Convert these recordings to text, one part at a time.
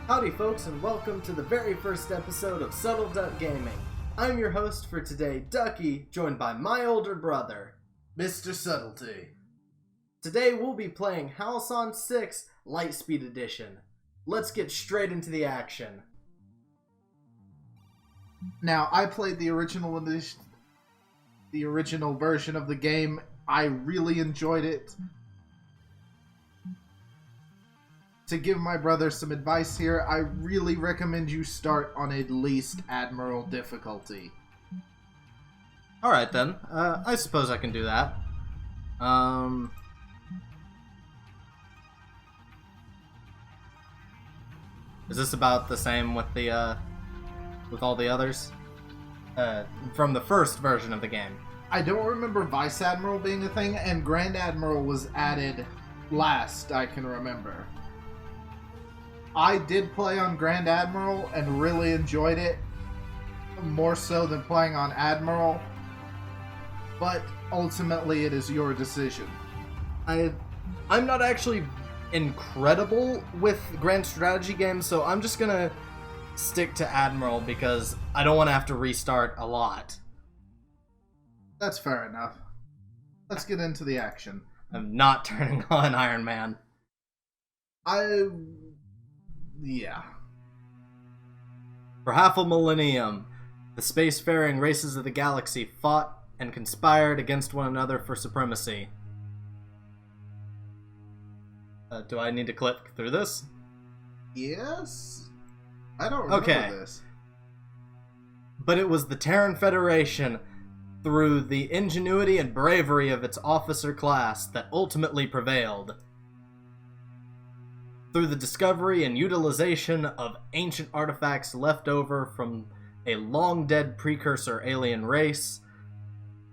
Howdy folks, and welcome to the very first episode of Subtle Duck Gaming. I'm your host for today, Ducky, joined by my older brother, Mr. Subtlety. Today we'll be playing Halcyon 6 Lightspeed Edition. Let's get straight into the action. Now, I played the original version of the game. I really enjoyed it. To give my brother some advice here, I really recommend you start on at least Admiral difficulty. Alright then, I suppose I can do that. Is this about the same with the, with all the others? From the first version of the game. I don't remember Vice Admiral being a thing, and Grand Admiral was added last, I can remember. I did play on Grand Admiral and really enjoyed it, more so than playing on Admiral, but ultimately it is your decision. I'm not actually incredible with grand strategy games, so I'm just gonna stick to Admiral because I don't want to have to restart a lot. That's fair enough. Let's get into the action. I'm not turning on Iron Man. Yeah. For half a millennium, the spacefaring races of the galaxy fought and conspired against one another for supremacy. Do I need to click through this? Yes? I don't remember this. But it was the Terran Federation, through the ingenuity and bravery of its officer class, that ultimately prevailed. Through the discovery and utilization of ancient artifacts left over from a long-dead precursor alien race,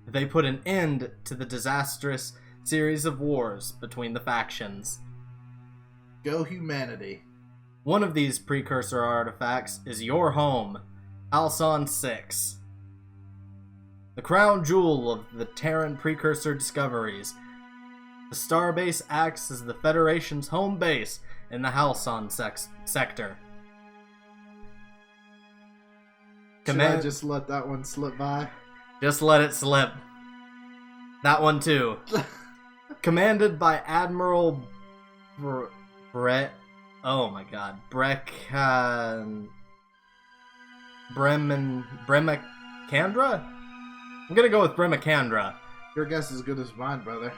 they put an end to the disastrous series of wars between the factions. Go humanity. One of these precursor artifacts is your home, Halcyon 6. The crown jewel of the Terran precursor discoveries. The starbase acts as the Federation's home base in the Halcyon sector. Should I just let that one slip by? Just let it slip. That one too. Commanded by Admiral Bremacandra? I'm gonna go with Bremacandra. Your guess is as good as mine, brother.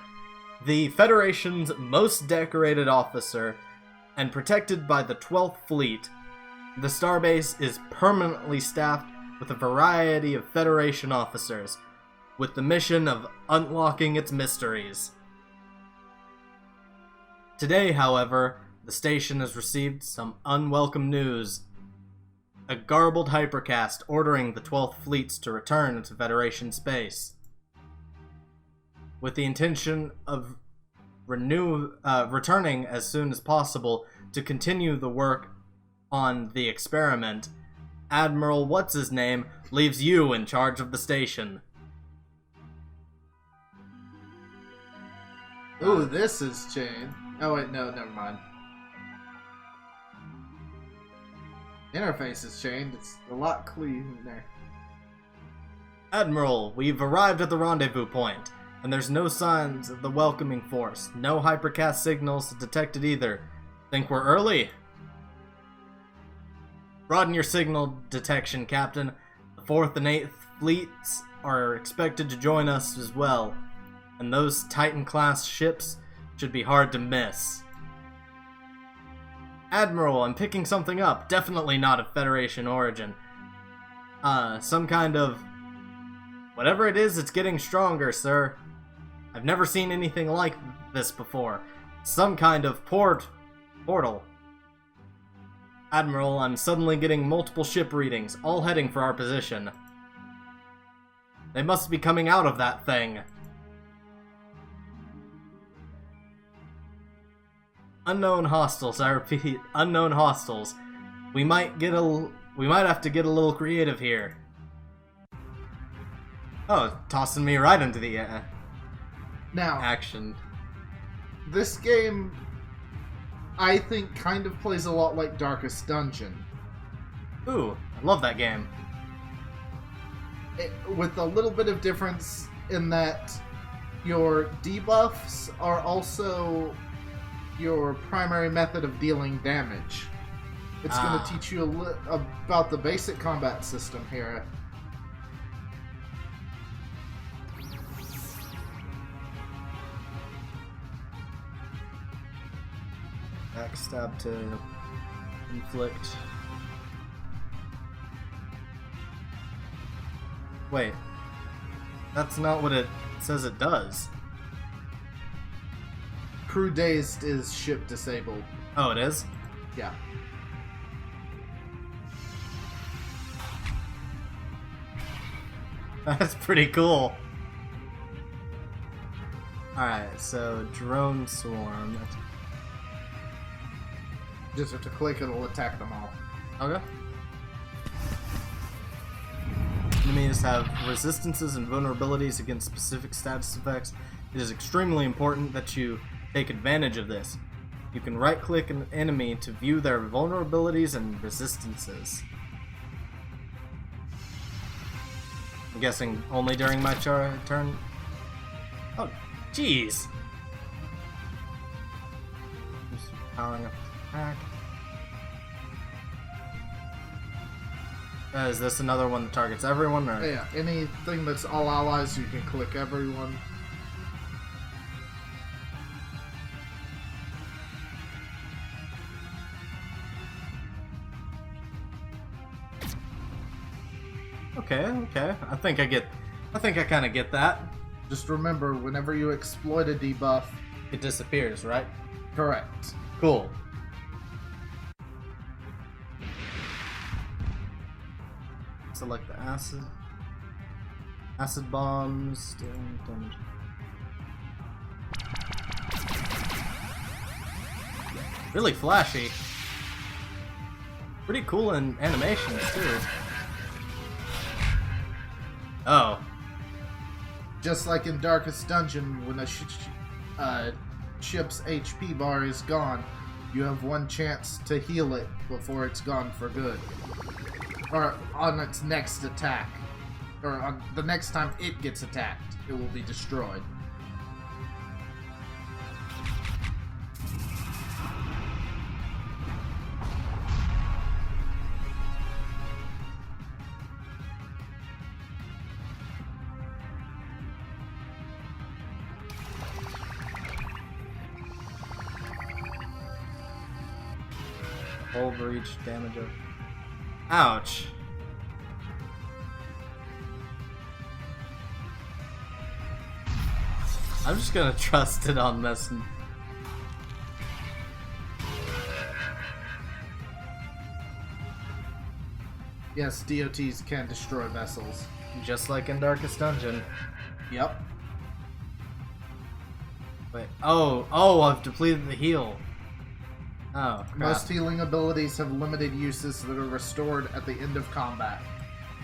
The Federation's most decorated officer, and protected by the 12th Fleet, the starbase is permanently staffed with a variety of Federation officers, with the mission of unlocking its mysteries. Today, however, the station has received some unwelcome news. A garbled hypercast ordering the 12th Fleets to return to Federation space, with the intention of returning as soon as possible to continue the work on the experiment. Admiral What's-His-Name leaves you in charge of the station. Ooh, this is chain. Oh wait, no, never mind. Interface is chained. It's a lot cleaner. Admiral, we've arrived at the rendezvous point, and there's no signs of the welcoming force. No hypercast signals detected either. Think we're early? Broaden your signal detection, Captain. The 4th and 8th Fleets are expected to join us as well, and those Titan-class ships should be hard to miss. Admiral, I'm picking something up. Definitely not of Federation origin. Some kind of... Whatever it is, it's getting stronger, sir. I've never seen anything like this before. Some kind of portal. Admiral, I'm suddenly getting multiple ship readings, all heading for our position. They must be coming out of that thing. Unknown hostiles, I repeat, unknown hostiles. We might have to get a little creative here. Oh, tossing me right into the now action. This game I think kind of plays a lot like Darkest Dungeon. Ooh, I love that game. With a little bit of difference in that your debuffs are also your primary method of dealing damage. It's going to teach you about the basic combat system here. Backstab to inflict. Wait. That's not what it says it does. Crew Dazed is ship disabled. Oh, it is? Yeah. That's pretty cool. Alright, so Drone Swarm. Just have to click, it'll attack them all. Okay. Enemies have resistances and vulnerabilities against specific status effects. It is extremely important that you take advantage of this. You can right-click an enemy to view their vulnerabilities and resistances. I'm guessing only during my turn? Oh, jeez! Just powering up the attack. Is this another one that targets everyone? Or? Yeah, anything that's all allies, you can click everyone. Okay. I think I kind of get that. Just remember, whenever you exploit a debuff, It disappears, right? correct. Cool. Select the acid bombs. Damage. Really flashy. Pretty cool in animations too. Oh. Just like in Darkest Dungeon, when a ship's HP bar is gone, you have one chance to heal it before it's gone for good. Or on its next attack. Or on the next time it gets attacked, it will be destroyed. Overreach damage of. Ouch. I'm just gonna trust it on this. Yes, DOTs can destroy vessels. Just like in Darkest Dungeon. Yep. Wait. Oh, I've depleted the heal. Oh, crap. Most healing abilities have limited uses that are restored at the end of combat.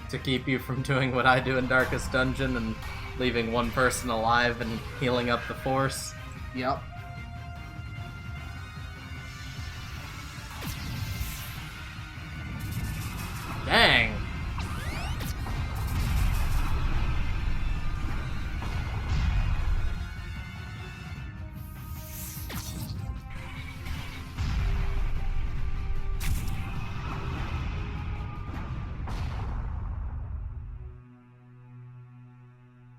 To keep you from doing what I do in Darkest Dungeon and leaving one person alive and healing up the force. Yep. Dang!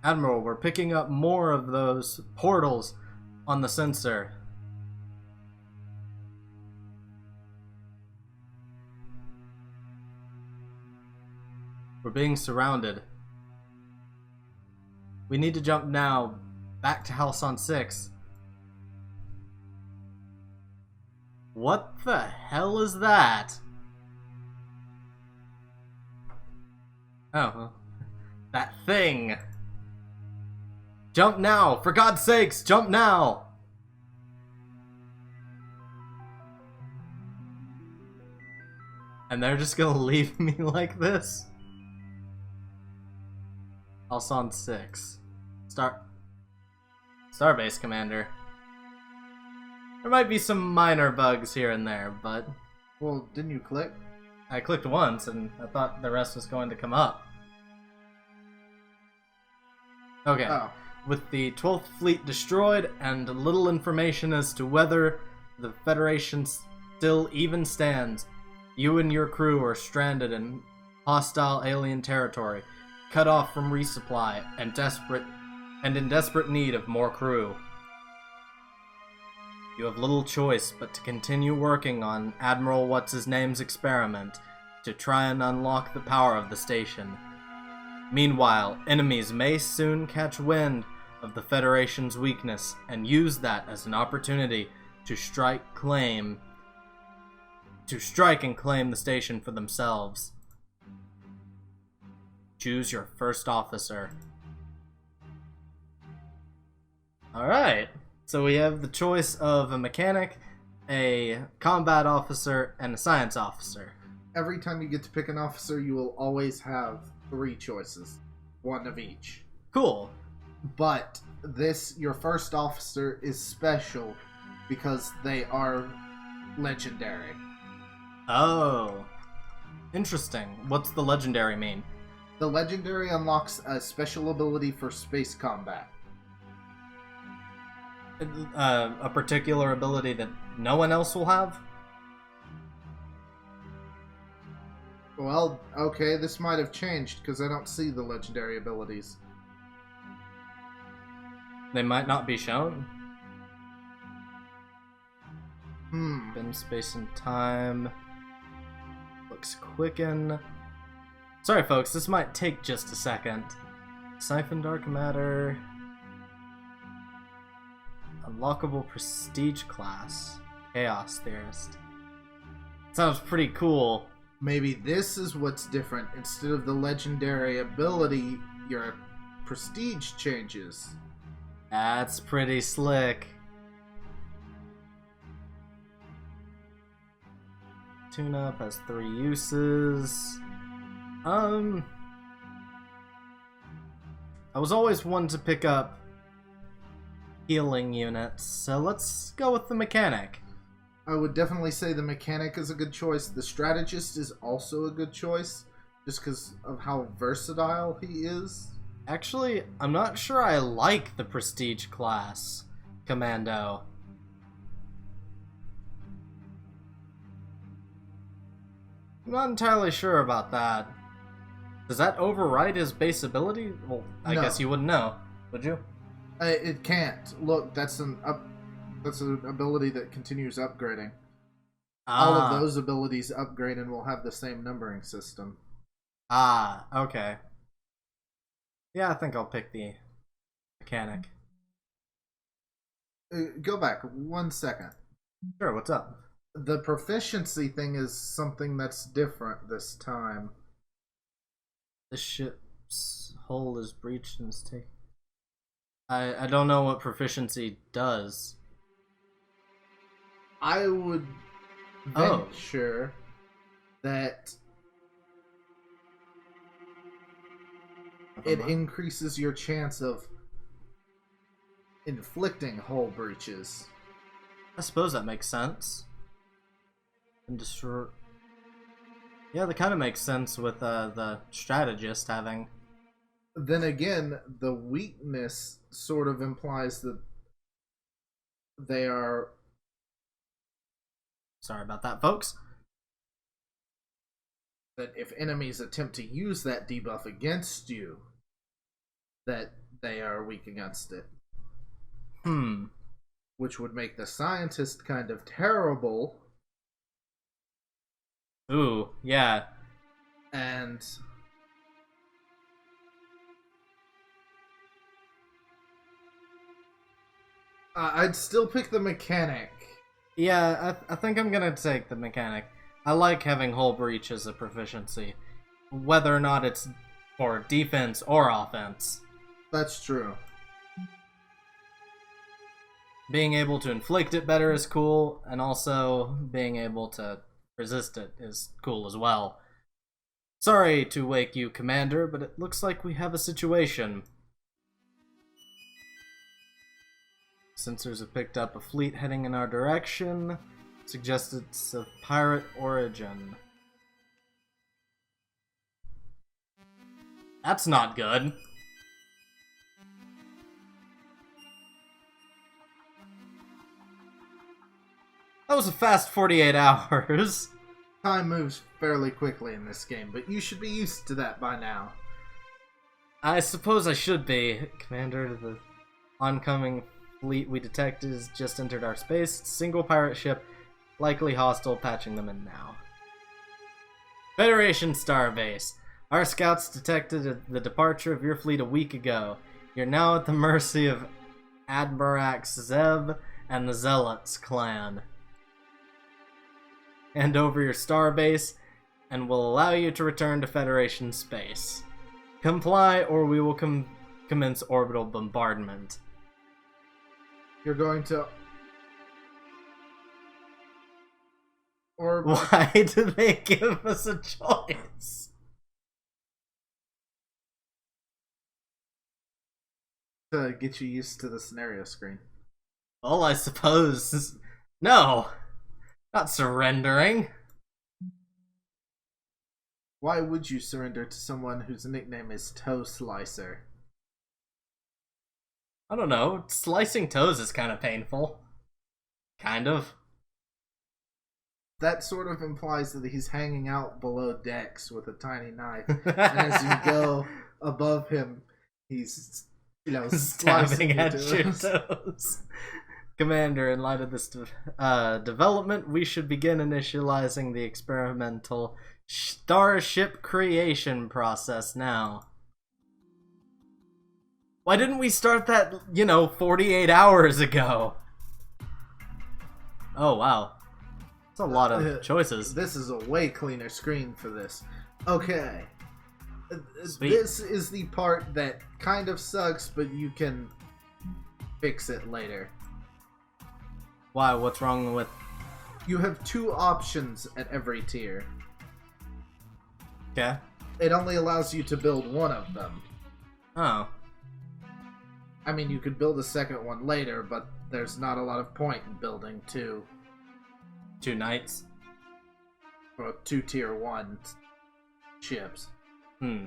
Admiral, we're picking up more of those portals on the sensor. We're being surrounded. We need to jump now back to Halcyon 6. What the hell is that? Oh, that thing. Jump now! For God's sakes, jump now! And they're just gonna leave me like this? Halcyon 6. Starbase Commander. There might be some minor bugs here and there, but Well, didn't you click? I clicked once and I thought the rest was going to come up. Okay. Oh. With the 12th Fleet destroyed and little information as to whether the Federation still even stands, you and your crew are stranded in hostile alien territory, cut off from resupply, and in desperate need of more crew. You have little choice but to continue working on Admiral What's-His-Name's experiment to try and unlock the power of the station. Meanwhile, enemies may soon catch wind of the Federation's weakness and use that as an opportunity to strike and claim the station for themselves. Choose your first officer. Alright, so we have the choice of a mechanic, a combat officer, and a science officer. Every time you get to pick an officer, you will always have 3 choices. One of each. Cool. But your first officer is special because they are legendary. Oh. Interesting. What's the legendary mean? The legendary unlocks a special ability for space combat. A particular ability that no one else will have? Well, okay, this might have changed because I don't see the legendary abilities. They might not be shown. Bend space and time. Looks quicken. Sorry folks, this might take just a second. Siphon dark matter. Unlockable prestige class. Chaos theorist. Sounds pretty cool. Maybe this is what's different. Instead of the legendary ability, your prestige changes. That's pretty slick. Tune-up has 3 uses. I was always one to pick up healing units, so let's go with the mechanic. I would definitely say the mechanic is a good choice. The strategist is also a good choice, just because of how versatile he is. Actually, I'm not sure I like the prestige class commando. I'm not entirely sure about that. Does that override his base ability? Well, I guess you wouldn't know, would you? It can't. Look, that's an ability that continues upgrading. All of those abilities upgrade and will have the same numbering system. Okay. Yeah, I think I'll pick the mechanic. Go back 1 second. Sure, what's up? The proficiency thing is something that's different this time. The ship's hull is breached and is taken. I don't know what proficiency does. I would venture that it increases your chance of inflicting hull breaches. I suppose that makes sense. And destroy. Yeah, that kind of makes sense with the strategist having. Then again, the weakness sort of implies that they are. Sorry about that, folks. That if enemies attempt to use that debuff against you, that they are weak against it. Which would make the scientist kind of terrible. Ooh, yeah. And I'd still pick the mechanic. Yeah, I think I'm gonna take the mechanic. I like having hull breach as a proficiency, whether or not it's for defense or offense. That's true. Being able to inflict it better is cool, and also being able to resist it is cool as well. Sorry to wake you, Commander, but it looks like we have a situation. Sensors have picked up a fleet heading in our direction. Suggests it's of pirate origin. That's not good. That was a fast 48 hours. Time moves fairly quickly in this game, but you should be used to that by now. I suppose I should be. Commander, the oncoming fleet we detected has just entered our space. Single pirate ship, likely hostile, patching them in now. Federation Starbase. Our scouts detected the departure of your fleet a week ago. You're now at the mercy of Admirax Zeb and the Zealots clan. Hand over your starbase, and will allow you to return to Federation space. Comply, or we will commence orbital bombardment. You're going to... Why do they give us a choice? To get you used to the scenario screen. Well, I suppose... No! Not surrendering. Why would you surrender to someone whose nickname is Toe Slicer? I don't know. Slicing toes is kind of painful. Kind of. That sort of implies that he's hanging out below decks with a tiny knife. And as you go above him, he's, stabbing at your toes. Commander, in light of this development, we should begin initializing the experimental starship creation process now. Why didn't we start that, 48 hours ago? Oh, wow. That's a lot of choices. This is a way cleaner screen for this. Okay. Sweet. This is the part that kind of sucks, but you can fix it later. Why? What's wrong with... You have two options at every tier. Okay. It only allows you to build one of them. Oh. I mean, you could build a second one later, but there's not a lot of point in building two knights? Or two tier 1 ships. Hmm.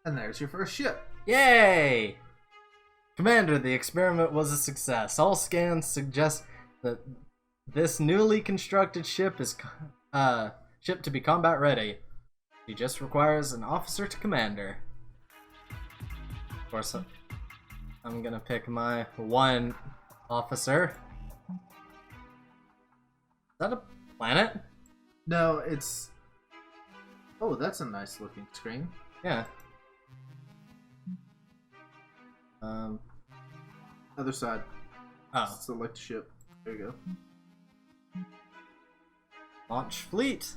And there's your first ship. Yay! Commander, the experiment was a success. All scans suggest that this newly constructed ship is ship to be combat ready. She just requires an officer to commander. Of course, I'm gonna pick my one officer. Is that a planet? No, it's... Oh, that's a nice looking screen. Yeah. Other side. Oh. Select ship. There you go. Launch fleet.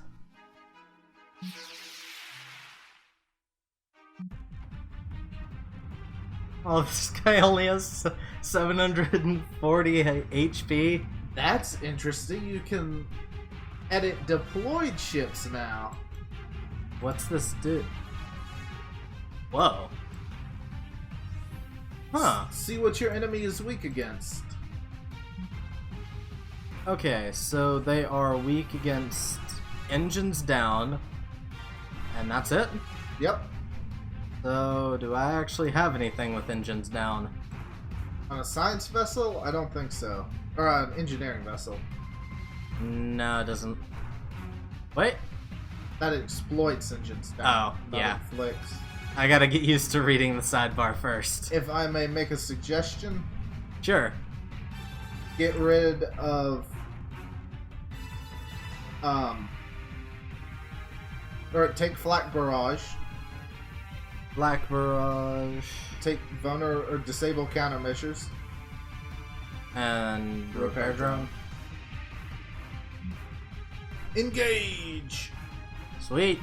Oh, this guy only has 740 HP. That's interesting. You can edit deployed ships now. What's this do? Whoa. Huh. See what your enemy is weak against. Okay, so they are weak against engines down, and that's it? Yep. So, do I actually have anything with engines down? On a science vessel? I don't think so. Or an engineering vessel. No, it doesn't. Wait. That exploits engines down. Oh, yeah. Inflicts. I gotta get used to reading the sidebar first. If I may make a suggestion, Sure. get rid of or take flak barrage, Black Barrage. take vulner or disable countermeasures, And repair drone. engage. Sweet.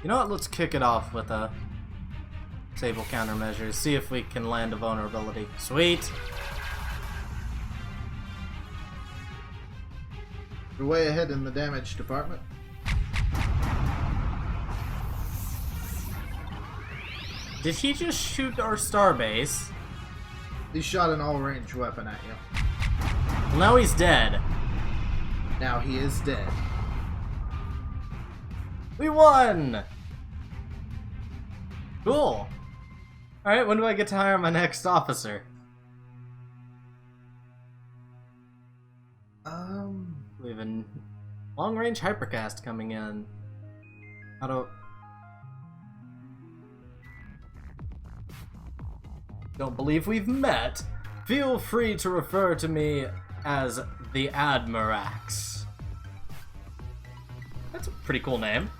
You know what? Let's kick it off with a disable countermeasures. See if we can land a vulnerability. Sweet. You're way ahead in the damage department. Did he just shoot our starbase? He shot an all-range weapon at you. Well, now he's dead. Now he is dead. We won! Cool. Alright, when do I get to hire my next officer? We have a long-range hypercast coming in. How do... Don't believe we've met. Feel free to refer to me as the Admirax. That's a pretty cool name.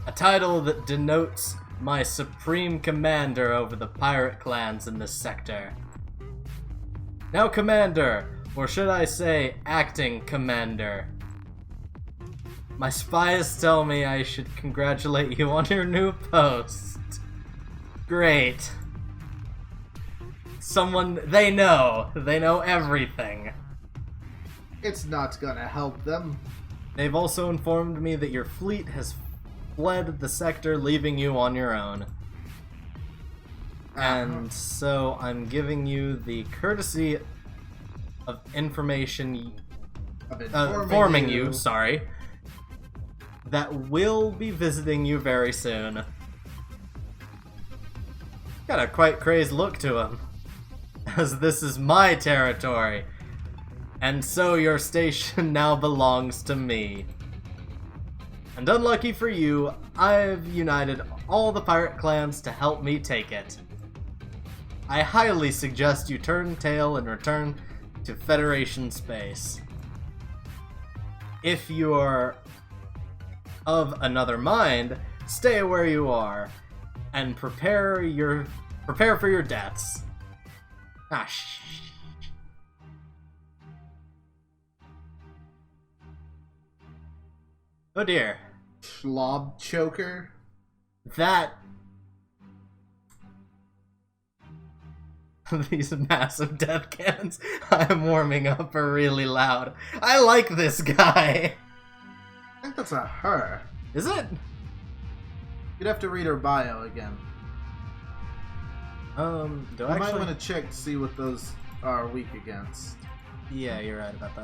A title that denotes my supreme commander over the pirate clans in this sector. Now, Commander, or should I say acting commander. My spies tell me I should congratulate you on your new post. Great. Someone, they know everything. It's not gonna help them. They've also informed me that your fleet has fled the sector, leaving you on your own. And so I'm giving you the courtesy of informing you, sorry, that will be visiting you very soon. Got a quite crazed look to him, as this is my territory, and so your station now belongs to me. And unlucky for you, I've united all the pirate clans to help me take it. I highly suggest you turn tail and return to Federation space. If you're of another mind, stay where you are and prepare for your deaths. Oh dear. Schlob choker. That these massive death cannons I'm warming up are really loud. I like this guy. I think that's a her. Is it? You'd have to read her bio again. Do I might actually want to check to see what those are weak against. Yeah, you're right about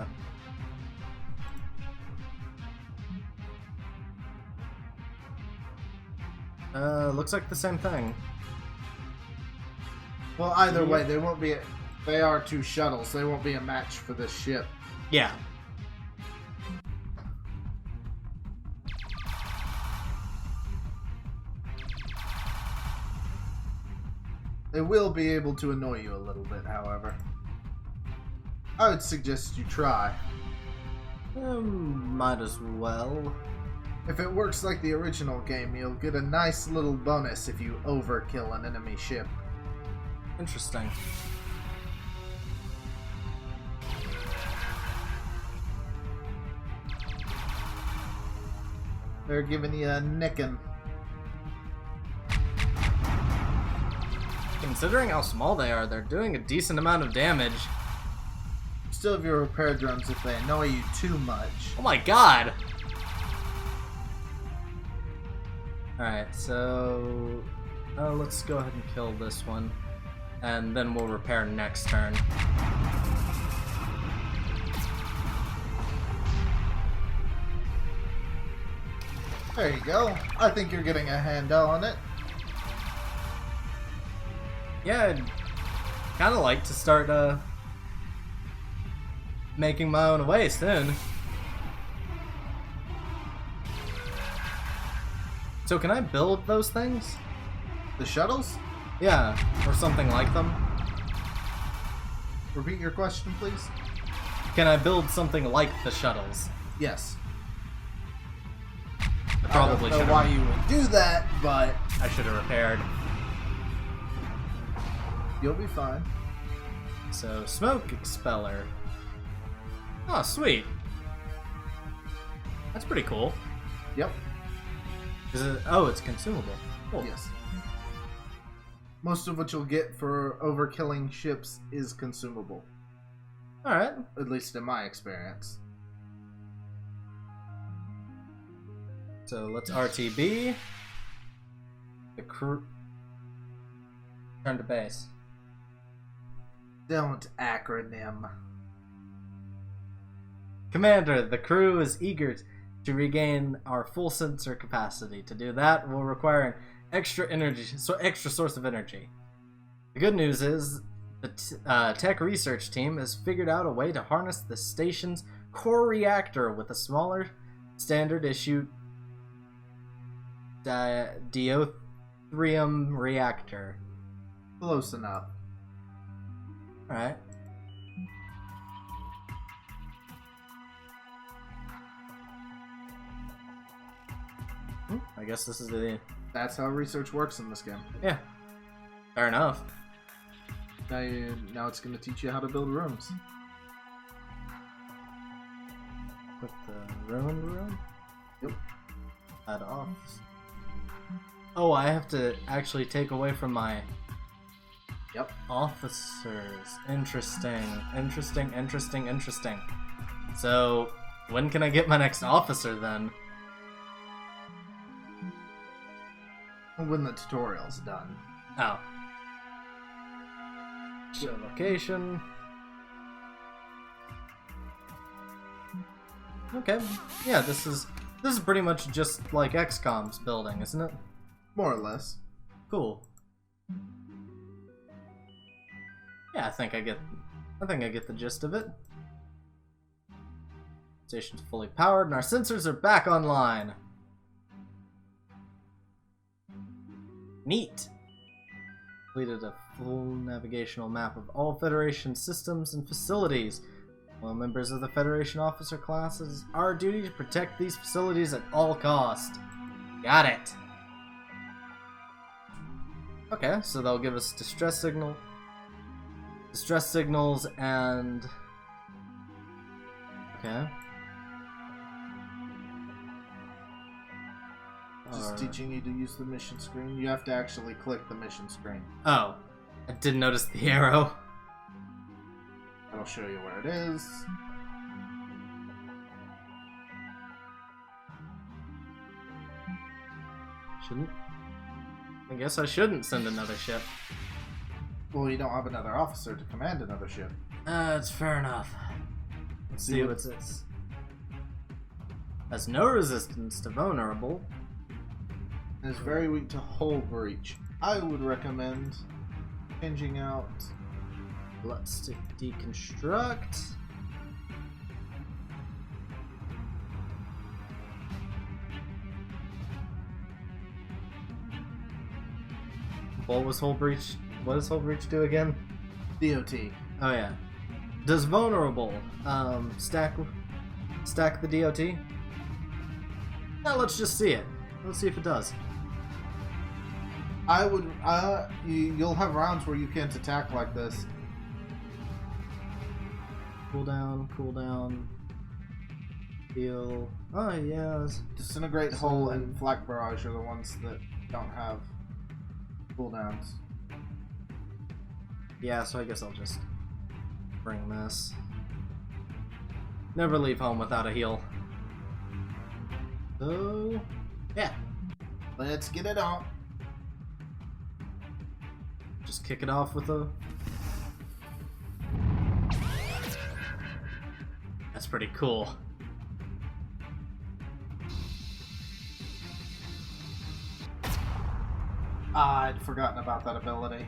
that. Looks like the same thing. Well, either way, they won't be. They are two shuttles. They won't be a match for this ship. Yeah. They will be able to annoy you a little bit, however. I would suggest you try. Might as well. If it works like the original game, you'll get a nice little bonus if you overkill an enemy ship. Interesting. They're giving you a nicking. Considering how small they are, they're doing a decent amount of damage. Still have your repair drones if they annoy you too much. Oh my god! Alright, so let's go ahead and kill this one, and then we'll repair next turn. There you go. I think you're getting a handle on it. Yeah, I'd kind of like to start making my own way soon. So can I build those things? The shuttles? Yeah, or something like them. Repeat your question, please. Can I build something like the shuttles? Yes. I probably don't should know why you would do that, but I should have repaired. you'll be fine. So, smoke expeller. Oh, sweet. That's pretty cool. Yep. Is it? Oh, it's consumable. Cool. Yes. Most of what you'll get for overkilling ships is consumable. Alright. At least in my experience. So let's RTB. The crew. Turn to base. Don't acronym. Commander, the crew is eager to regain our full sensor capacity. To do that, we'll require an extra source of energy. The good news is the tech research team has figured out a way to harness the station's core reactor with a smaller standard issue deuterium reactor. Close enough. Alright. I guess this is the... That's how research works in this game. Yeah. Fair enough. Now it's going to teach you how to build rooms. Put the ruined room? Yep. Add off. Oh, I have to actually take away from my... Yep. Officers. Interesting. Interesting. So, when can I get my next officer then? When the tutorial's done. Oh. Show location. Okay. Yeah, this is pretty much just like XCOM's building, isn't it? More or less. Cool. Yeah, I think I get the gist of it. Station's fully powered and our sensors are back online. Neat. Completed a full navigational map of all Federation systems and facilities. While members of the Federation officer classes, our duty to protect these facilities at all cost. Got it. Okay, so they'll give us distress signals, and okay. Just teaching you to use the mission screen. You have to actually click the mission screen. Oh, I didn't notice the arrow. That'll show you where it is. I guess I shouldn't send another ship. Well, you don't have another officer to command another ship. That's fair enough. Let's see what's this. Has no resistance to vulnerable. And is very weak to hull breach. I would recommend changing out. Let's deconstruct. What was hull breach? What does hull breach do again? DOT. Oh yeah. Does vulnerable stack the DOT? Now let's just see it. Let's see if it does. I would. You'll have rounds where you can't attack like this. Cooldown. Heal. Oh yes. Disintegrate, hull, and flak barrage are the ones that don't have cooldowns. Yeah, so I guess I'll just bring this. Never leave home without a heal. So, yeah. Let's get it on. Just kick it off with a... That's pretty cool. I'd forgotten about that ability.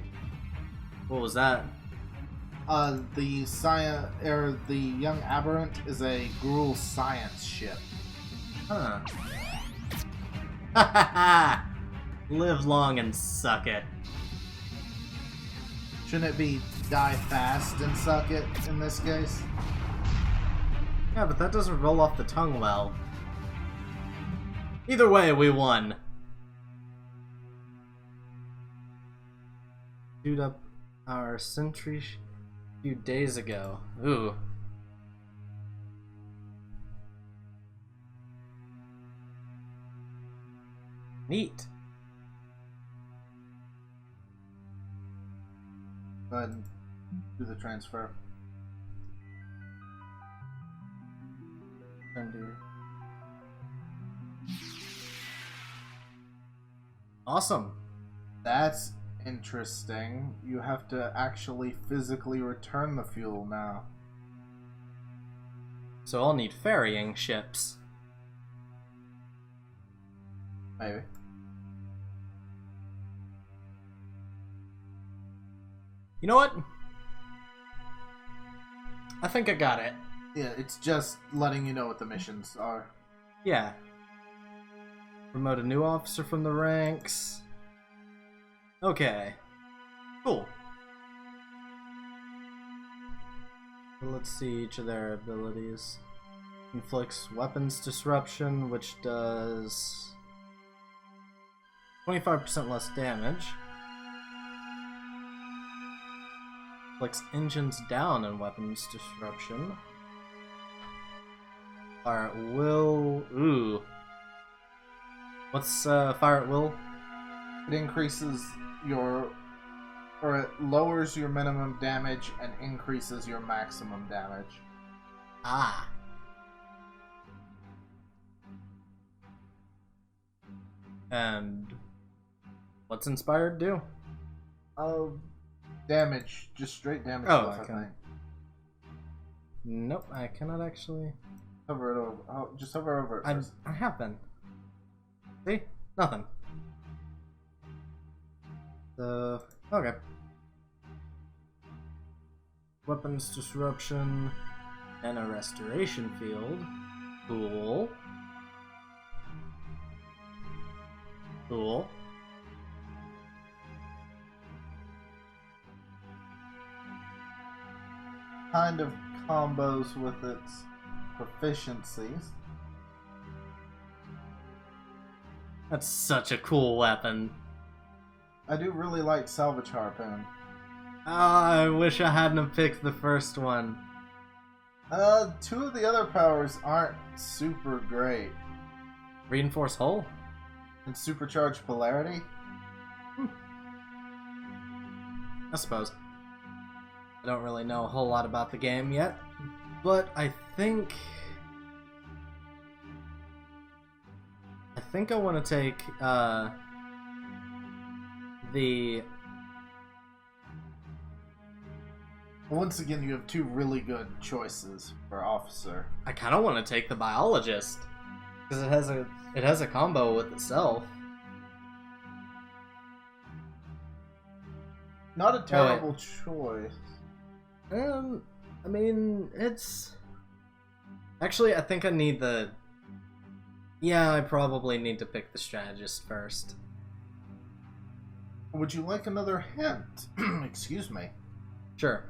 What was that? The young aberrant is a Gruul science ship. Huh. Ha ha ha! Live long and suck it. Shouldn't it be die fast and suck it in this case? Yeah, but that doesn't roll off the tongue well. Either way, we won. Queued up our sentry a few days ago. Ooh. Neat. Go ahead and do the transfer. Awesome. That's interesting. You have to actually physically return the fuel now. So I'll need ferrying ships. Maybe. You know what? I think I got it. Yeah, it's just letting you know what the missions are. Yeah. Promote a new officer from the ranks. Okay. Cool. Let's see each of their abilities. Inflicts weapons disruption, which does 25% less damage. Inflicts engines down in weapons disruption. Fire at will. Ooh. What's fire at will? It increases your, or it lowers your minimum damage and increases your maximum damage. Ah. And what's inspired do? Damage, just straight damage. Oh, stuff, I I can. think. Nope, I cannot actually. Hover it over. Oh, just hover over it. First. I have been. See? Nothing. So, okay. Weapons disruption and a restoration field. Cool. Cool. Kind of combos with its proficiencies. That's such a cool weapon. I do really like Salvage Harpoon. Ah, I wish I hadn't have picked the first one. Two of the other powers aren't super great. Reinforce hull? And Supercharged Polarity? I suppose. I don't really know a whole lot about the game yet, but I think I want to take the. Once again, you have two really good choices for officer. I kind of want to take the biologist because it has a combo with itself. Not a terrible choice. I mean, it's actually I think I need the. Yeah, I probably need to pick the strategist first. Would you like another hint? Excuse me. Sure.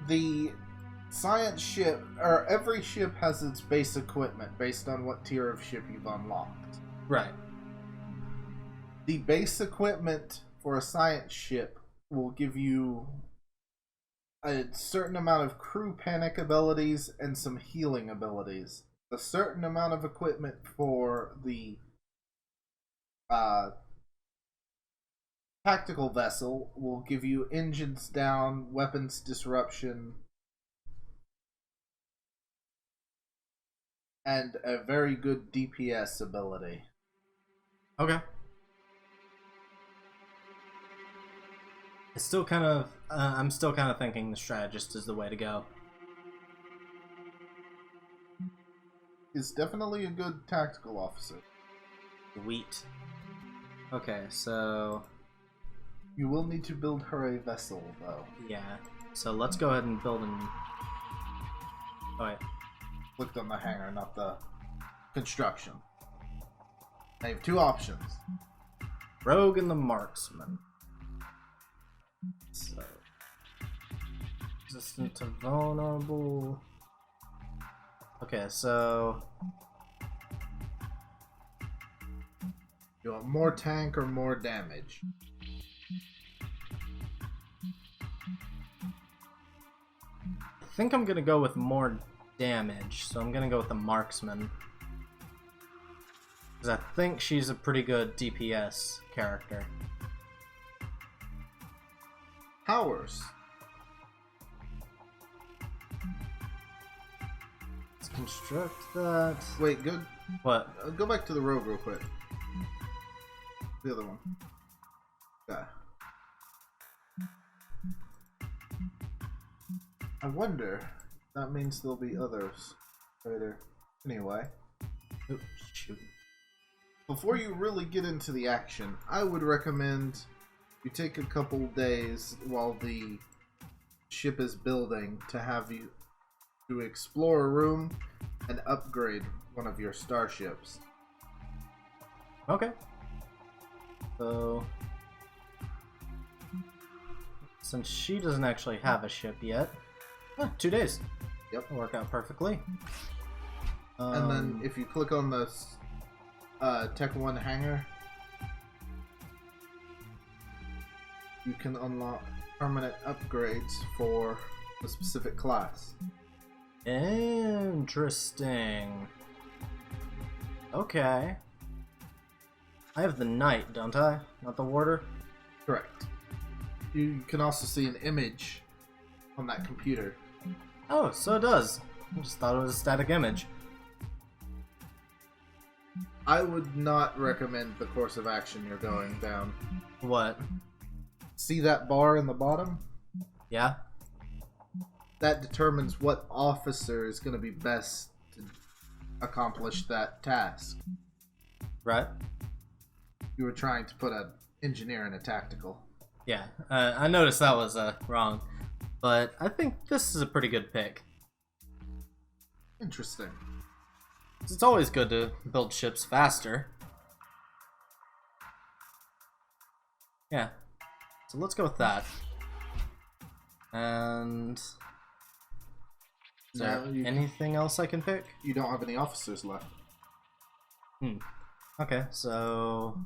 The science ship, or every ship has its base equipment based on what tier of ship you've unlocked. Right. The base equipment for a science ship will give you a certain amount of crew panic abilities and some healing abilities. A certain amount of equipment for the tactical vessel will give you engines down, weapons disruption, and a very good DPS ability. Okay. I'm still kind of thinking the strategist is the way to go. Is definitely a good tactical officer. Sweet. Okay, so You will need to build her a vessel, though. yeah. So let's go ahead and build an. Oh wait. Clicked on the hangar, not the construction. I have two options. Rogue and the marksman. So resistant to vulnerable. Okay, so You want more tank or more damage? I think I'm gonna go with more damage. So I'm gonna go with the marksman. Because I think she's a pretty good DPS character. Powers. construct that. Wait, go. What? Go back to the road real quick. The other one. Yeah. I wonder. That means there'll be others later. Anyway. Oh, shoot. Before you really get into the action, I would recommend you take a couple days while the ship is building to have you to explore a room and upgrade one of your starships. Okay. So, since she doesn't actually have a ship yet, 2 days. Yep. Will work out perfectly. And then if you click on the Tech 1 hangar, you can unlock permanent upgrades for a specific class. Interesting. Okay. I have the knight, don't I? Not the warder? Correct. You can also see an image on that computer. Oh, so it does. I just thought it was a static image. I would not recommend the course of action you're going down. What? See that bar in the bottom? Yeah? That determines what officer is going to be best to accomplish that task. Right? You were trying to put an engineer in a tactical. Yeah, I noticed that was wrong. But I think this is a pretty good pick. Interesting. It's always good to build ships faster. Yeah. So let's go with that. And is there anything else I can pick? You don't have any officers left. Okay, so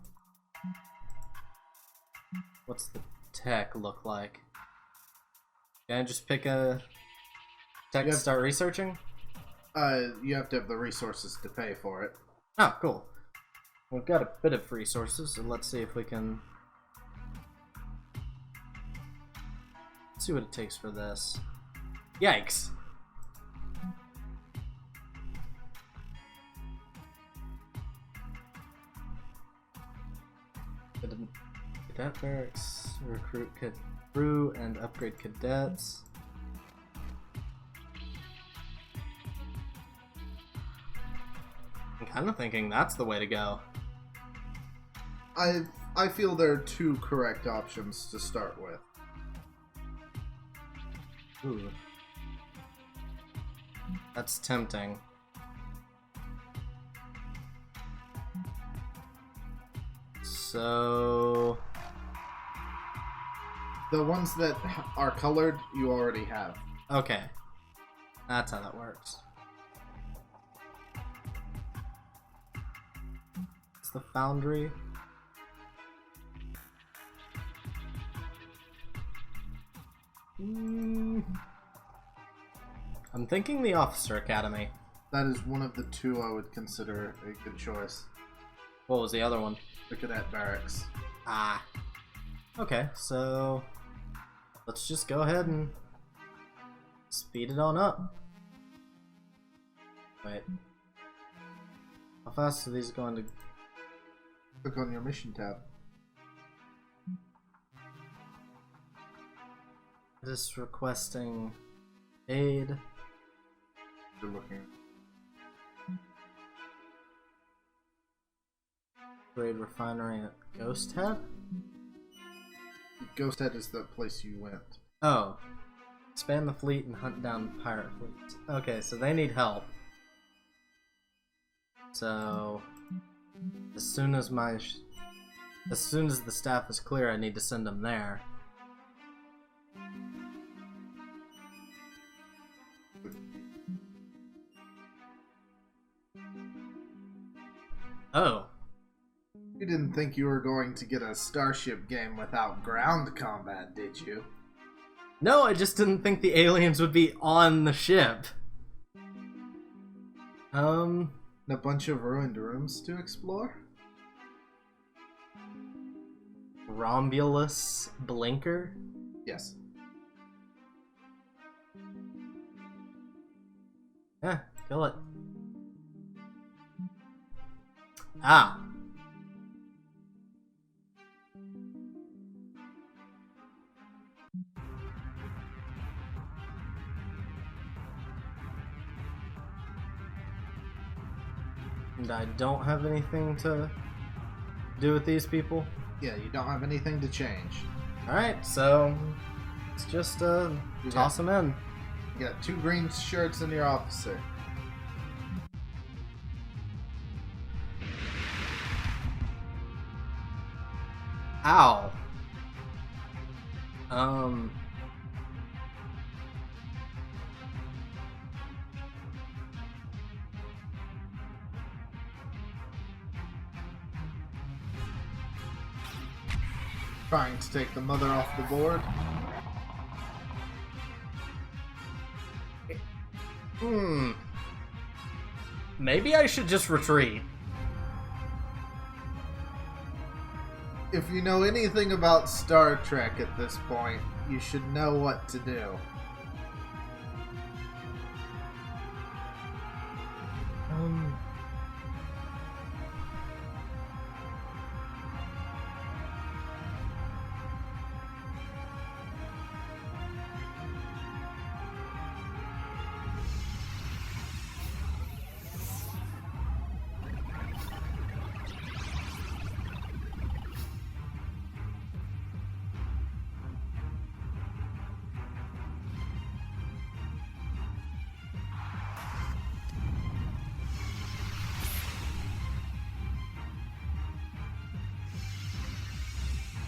what's the tech look like? Can I just pick a tech to start researching? You have to have the resources to pay for it. Oh, cool. We've got a bit of resources, so let's see if we can see what it takes for this. Yikes. Cadet barracks, recruit crew, and upgrade cadets. I'm kind of thinking that's the way to go. I feel there are two correct options to start with. Ooh. That's tempting. So the ones that are colored, you already have. Okay. That's how that works. It's the foundry. I'm thinking the Officer Academy. That is one of the two I would consider a good choice. What was the other one? The Cadet Barracks. Ah. Okay, so let's just go ahead and speed it on up. Wait. How fast are these going to... Click on your mission tab. Just requesting aid. You're looking. Upgrade refinery at Ghost Head? Ghost Head is the place you went. Oh. Expand the fleet and hunt down pirate fleets. Okay, so they need help. So as soon as the staff is clear, I need to send them there. Oh. You didn't think you were going to get a Starship game without ground combat, did you? No, I just didn't think the aliens would be on the ship. A bunch of ruined rooms to explore? Romulus Blinker? Yes. Eh, Kill it. Ah. And I don't have anything to do with these people? Yeah, you don't have anything to change. Alright, so let's just toss them in. You got 2 green shirts in your officer. Ow. Trying to take the mother off the board. Maybe I should just retreat. If you know anything about Star Trek at this point, you should know what to do.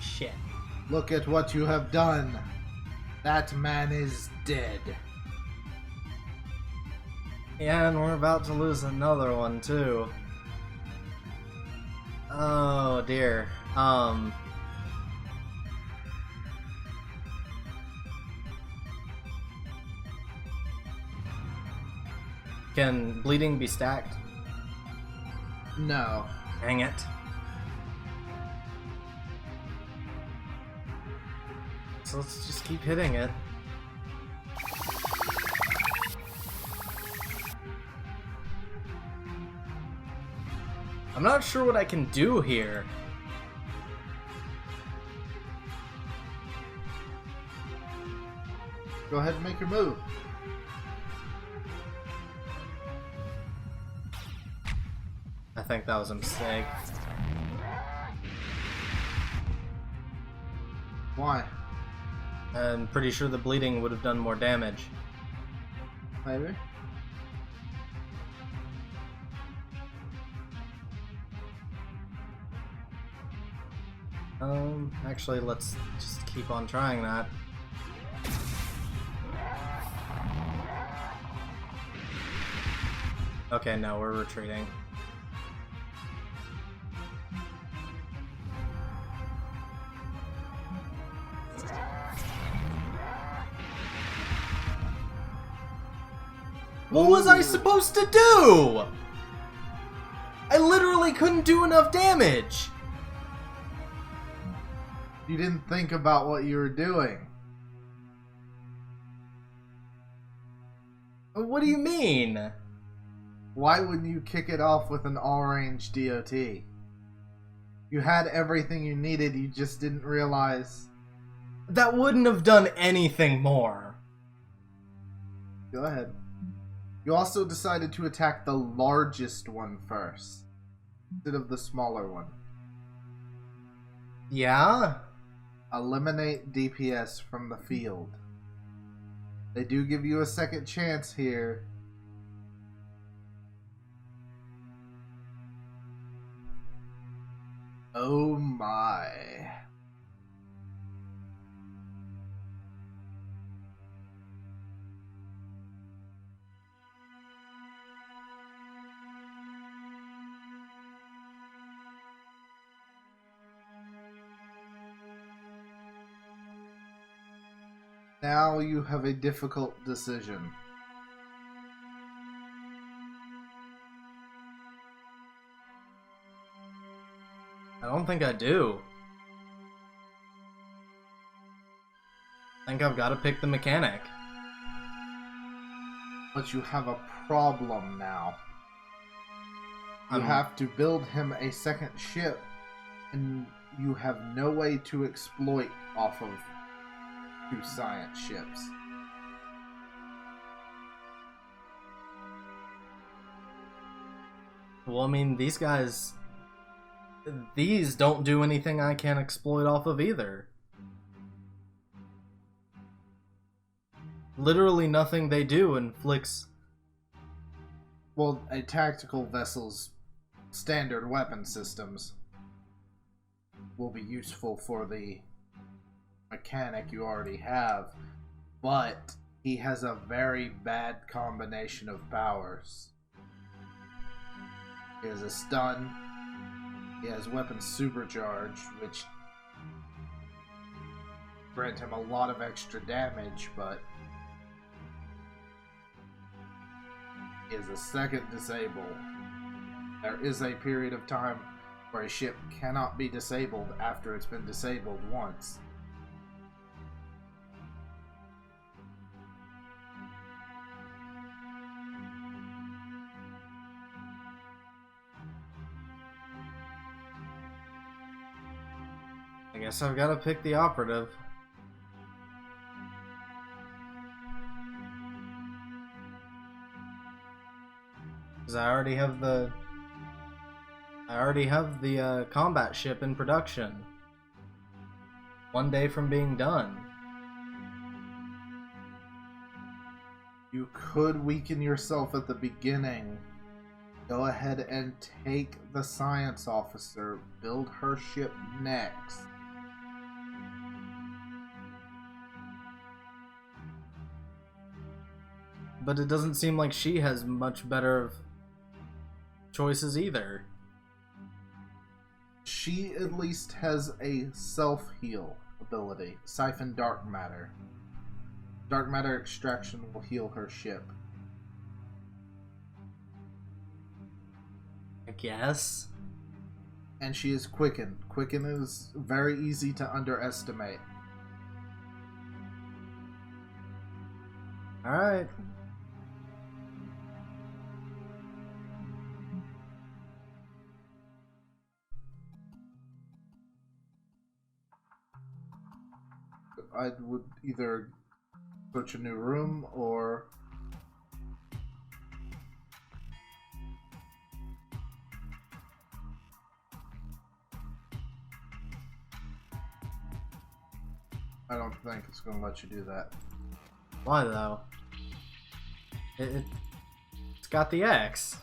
Shit. Look at what you have done. That man is dead. Yeah, and we're about to lose another one too. Oh dear. Can bleeding be stacked? No. Dang it. So let's just keep hitting it. I'm not sure what I can do here. Go ahead and make your move. I think that was a mistake. Why? I'm pretty sure the bleeding would have done more damage. Maybe. Actually, let's just keep on trying that. Okay, no, we're retreating. What was I supposed to do? I literally couldn't do enough damage. You didn't think about what you were doing. What do you mean? Why wouldn't you kick it off with an all-range DOT? You had everything you needed, you just didn't realize. That wouldn't have done anything more. Go ahead. You also decided to attack the largest one first, instead of the smaller one. Yeah? Eliminate DPS from the field. They do give you a second chance here. Oh my. Now you have a difficult decision. I don't think I do. I think I've got to pick the mechanic. But you have a problem now. You have to build him a second ship, and you have no way to exploit off of 2 science ships. Well, I mean, these guys... These don't do anything I can't exploit off of either. Literally nothing they do inflicts... Well, a tactical vessel's standard weapon systems will be useful for the mechanic you already have, but he has a very bad combination of powers. He has a stun, he has weapon supercharge, which grant him a lot of extra damage, but he has a second disable. There is a period of time where a ship cannot be disabled after it's been disabled once. I guess I've got to pick the operative. Because I already have the combat ship in production. 1 day from being done. You could weaken yourself at the beginning. Go ahead and take the science officer, build her ship next. But it doesn't seem like she has much better choices either. She at least has a self-heal ability. Siphon dark matter. Dark matter extraction will heal her ship. I guess. And she is quicken. Quicken is very easy to underestimate. Alright. I would either search a new room or I don't think it's going to let you do that. Why though? It's got the X.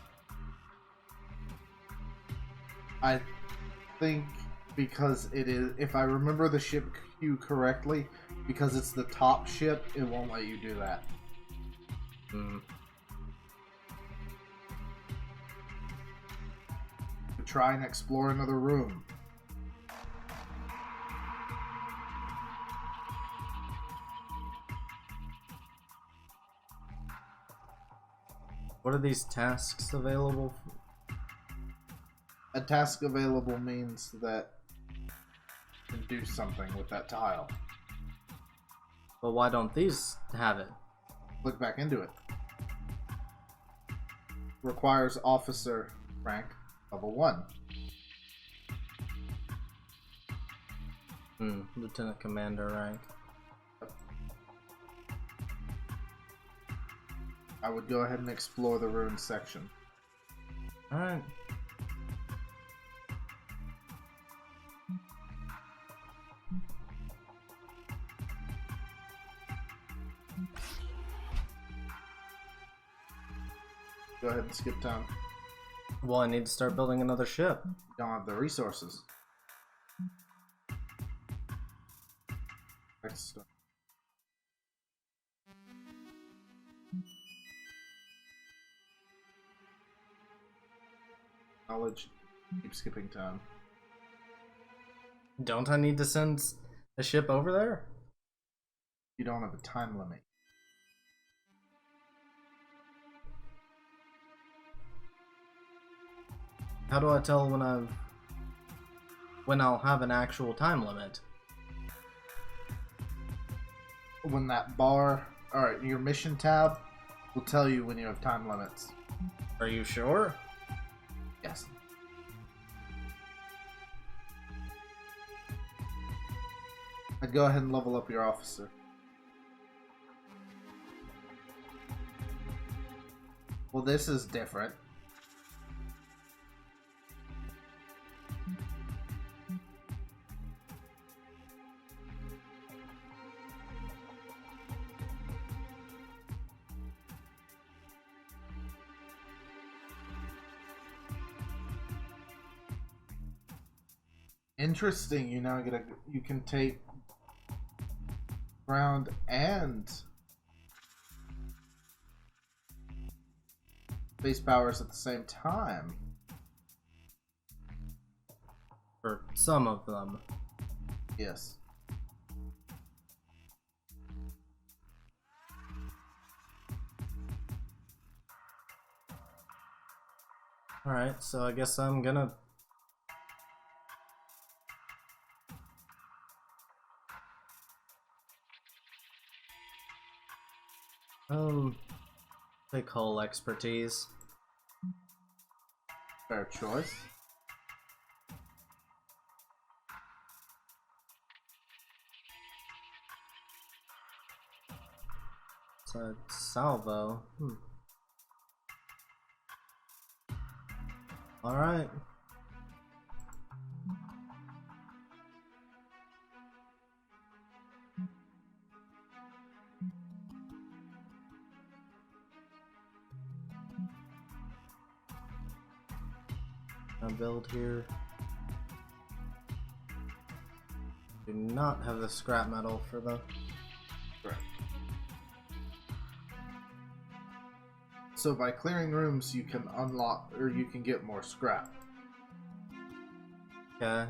I think because it is, if I remember the ship queue correctly, because it's the top ship, it won't let you do that. Try and explore another room. What are these tasks available for? A task available means that you can do something with that tile. But why don't these have it? Click back into it. Requires officer rank level 1. Lieutenant Commander rank. I would go ahead and explore the ruins section. Alright. Go ahead and skip time. Well, I need to start building another ship. You don't have the resources. Next. Knowledge. Keep skipping time. Don't I need to send a ship over there? You don't have a time limit. How do I tell when I'll have an actual time limit? When that bar, alright, your mission tab, We'll tell you when you have time limits. Are you sure? Yes. I'd go ahead and level up your officer. Well, this is different. Interesting. You can take ground and space powers at the same time. For some of them. Yes. Alright, so I guess I'm gonna... take whole expertise. Fair choice. So, salvo. Alright. I'll build here. Do not have the scrap metal for the... Correct. So by clearing rooms, you can unlock, or you can get more scrap. Okay.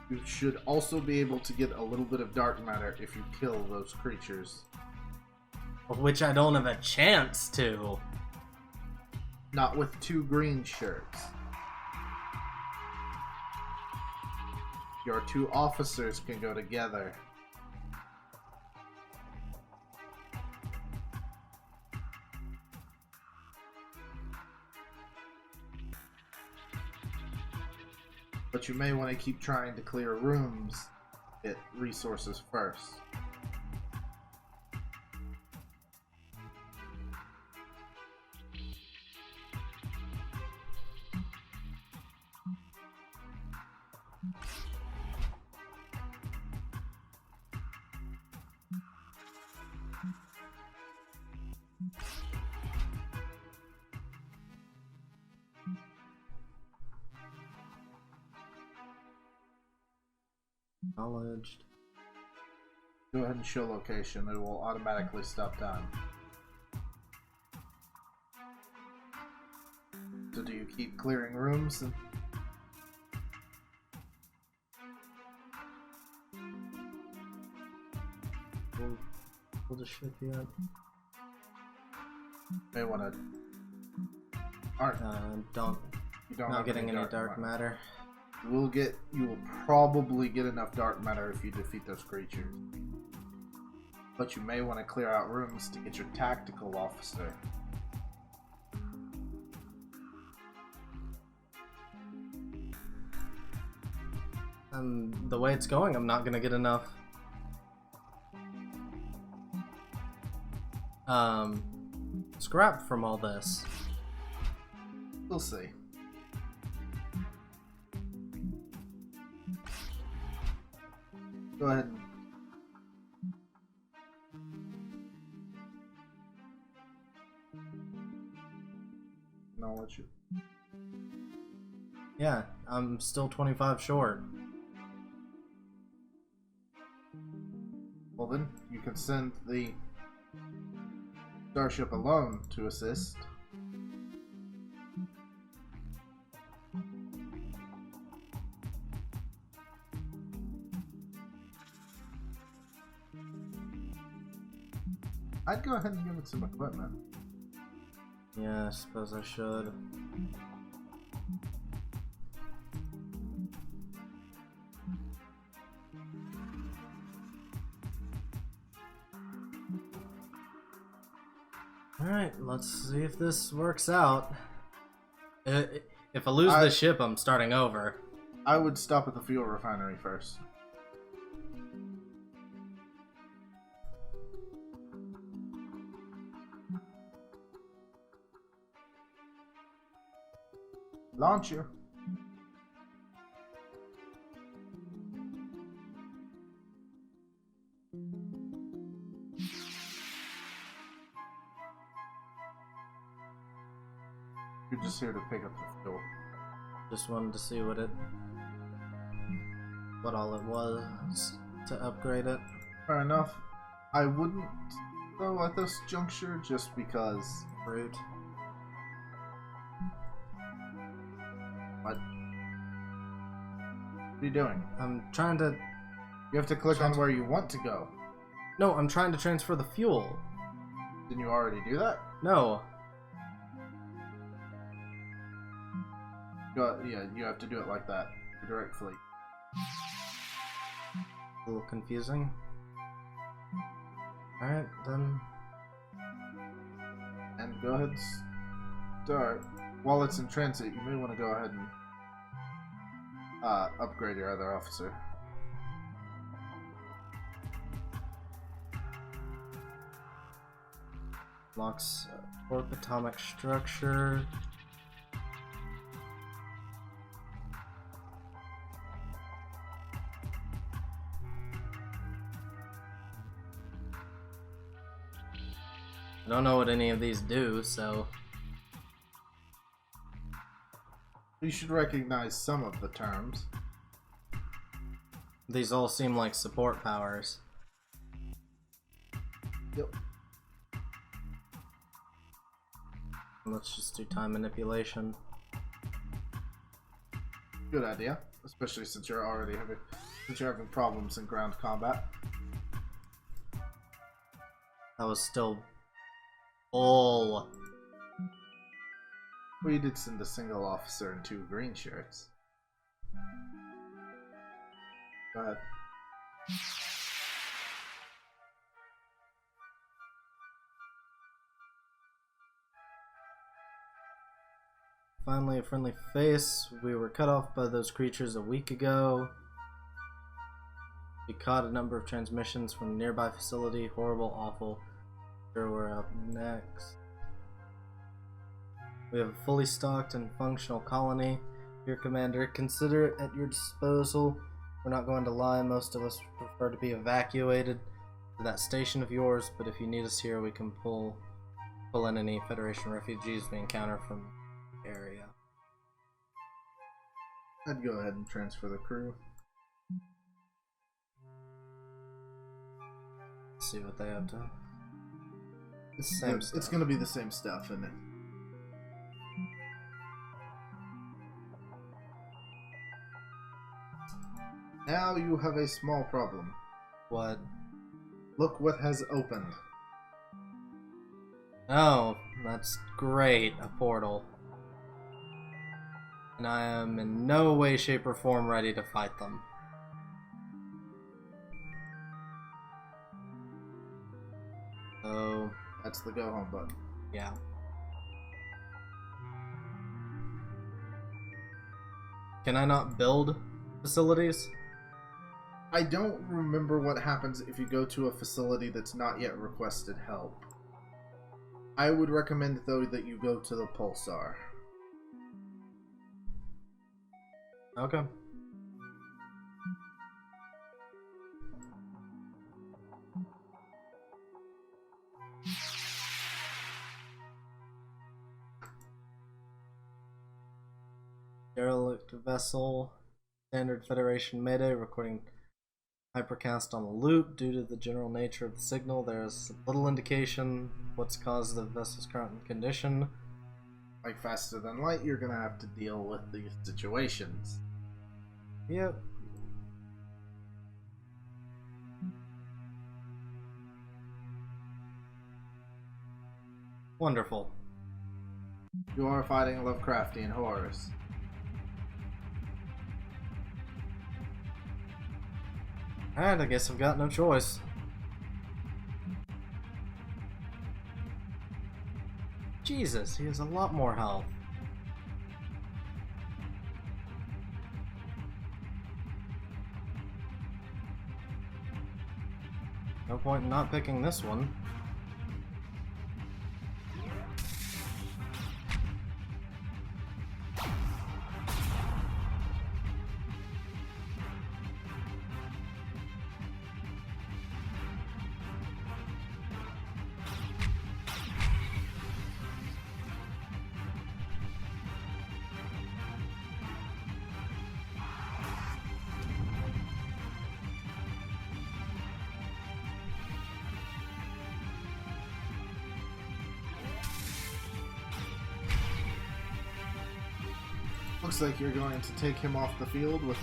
You should also be able to get a little bit of dark matter if you kill those creatures. Which I don't have a chance to. Not with 2 green shirts. Your 2 officers can go together. But you may want to keep trying to clear rooms, get resources first. Acknowledged. Go ahead and show location. It will automatically stop time. So do you keep clearing rooms? We'll just ship you up. May want to. Alright. Don't. You don't not have getting any dark matter. You will probably get enough dark matter if you defeat those creatures. But you may want to clear out rooms to get your tactical officer. The way it's going, I'm not gonna get enough. Scrap from all this. We'll see. Go ahead and acknowledge it. Yeah, I'm still 25 short. Well then, you can send the starship alone to assist. I'd go ahead and give it some equipment. Yeah, I suppose I should. Alright, let's see if this works out. If I lose this ship, I'm starting over. I would stop at the fuel refinery first. Launcher. You're just here to pick up the fuel. Just wanted to see what all it was to upgrade it. Fair enough. I wouldn't though at this juncture just because. Rude. What? What are you doing? I'm trying to... You have to click on where you want to go. No, I'm trying to transfer the fuel. Didn't you already do that? No. Yeah, you have to do it like that. Direct fleet. A little confusing. Alright, then. And go ahead and start. While it's in transit, you may want to go ahead and upgrade your other officer. Locks warp atomic structure. I don't know what any of these do, so... You should recognize some of the terms. These all seem like support powers. Yep. Let's just do time manipulation. Good idea, especially since you're having problems in ground combat. That was still full. Well, you did send a single officer and 2 green shirts. Go ahead. Finally, a friendly face. We were cut off by those creatures a week ago. We caught a number of transmissions from a nearby facility. Horrible, awful. Sure, we're up next. We have a fully stocked and functional colony. Your commander, consider it at your disposal. We're not going to lie, most of us prefer to be evacuated to that station of yours, but if you need us here, we can pull in any Federation refugees we encounter from the area. I'd go ahead and transfer the crew. Let's see what they have to. It's going to be the same stuff, isn't it? Now you have a small problem. What? Look what has opened. Oh, that's great, a portal. And I am in no way, shape, or form ready to fight them. So... That's the go home button. Yeah. Can I not build facilities? I don't remember what happens if you go to a facility that's not yet requested help. I would recommend, though, that you go to the Pulsar. Okay. Derelict vessel, standard Federation Mayday, recording hypercast on the loop. Due to the general nature of the signal, there is little indication what's caused the vessel's current condition. Like faster than light, you're gonna have to deal with these situations. Yep. Wonderful. You are fighting Lovecraftian horrors. Alright, I guess I've got no choice. Jesus, he has a lot more health. No point in not picking this one. Looks like you're going to take him off the field with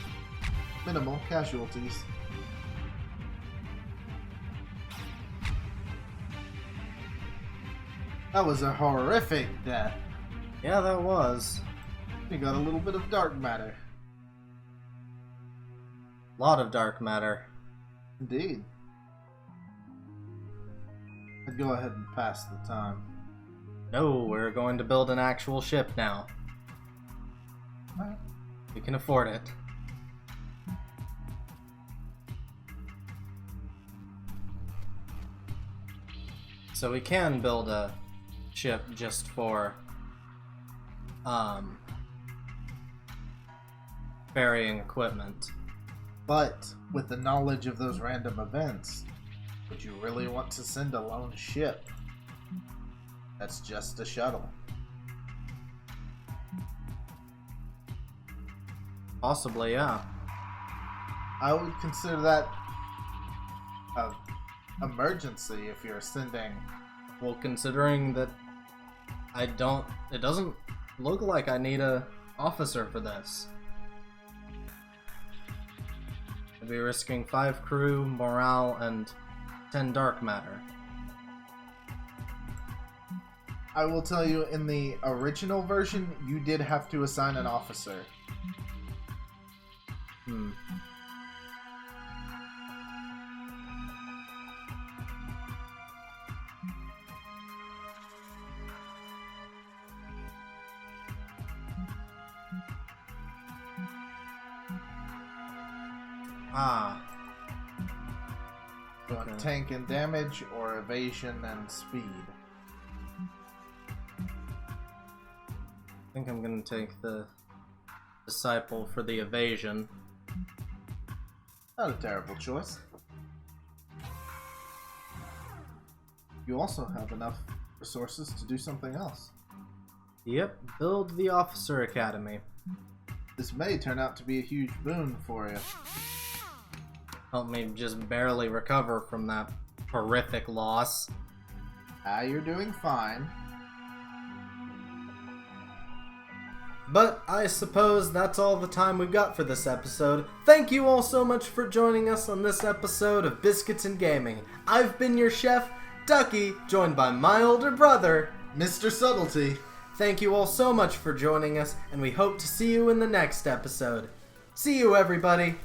minimal casualties. That was a horrific death. Yeah, that was. You got a little bit of dark matter. Lot of dark matter. Indeed. I'd go ahead and pass the time. No, we're going to build an actual ship now. We can afford it. So we can build a ship just for ferrying equipment. But with the knowledge of those random events, would you really want to send a lone ship? That's just a shuttle. Possibly, yeah. I would consider that an emergency if you're sending. Well, considering that it doesn't look like I need a officer for this. I'd be risking 5 crew, morale, and 10 dark matter. I will tell you, in the original version, you did have to assign an officer. You want tank and damage, or evasion and speed? I think I'm gonna take the disciple for the evasion. Not a terrible choice. You also have enough resources to do something else. Yep, build the officer academy. This may turn out to be a huge boon for you. Help me just barely recover from that horrific loss. You're doing fine. But I suppose that's all the time we've got for this episode. Thank you all so much for joining us on this episode of Biscuits and Gaming. I've been your chef, Ducky, joined by my older brother, Mr. Subtlety. Thank you all so much for joining us, and we hope to see you in the next episode. See you, everybody!